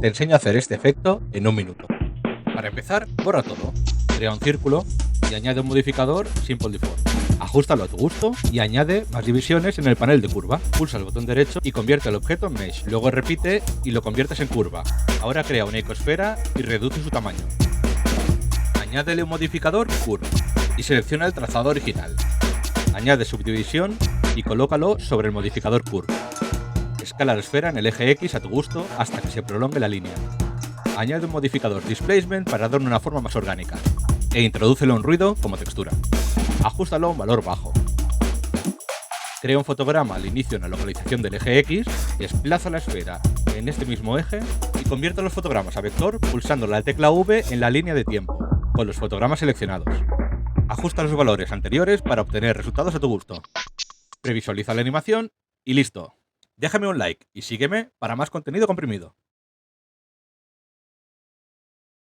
Te enseño a hacer este efecto en un minuto. Para empezar, borra todo, crea un círculo y añade un modificador Simple Deform. Ajústalo a tu gusto y añade más divisiones en el panel de curva. Pulsa el botón derecho y convierte el objeto en Mesh. Luego repite y lo conviertes en curva. Ahora crea una icosfera y reduce su tamaño. Añádele un modificador Curve y selecciona el trazado original. Añade subdivisión y colócalo sobre el modificador Curve. Escala la esfera en el eje X a tu gusto hasta que se prolongue la línea. Añade un modificador Displacement para darle una forma más orgánica. E introdúcele un ruido como textura. Ajústalo a un valor bajo. Crea un fotograma al inicio en la localización del eje X, desplaza la esfera en este mismo eje y convierte los fotogramas a vector pulsando la tecla V en la línea de tiempo, con los fotogramas seleccionados. Ajusta los valores anteriores para obtener resultados a tu gusto. Previsualiza la animación y listo. Déjame un like y sígueme para más contenido comprimido.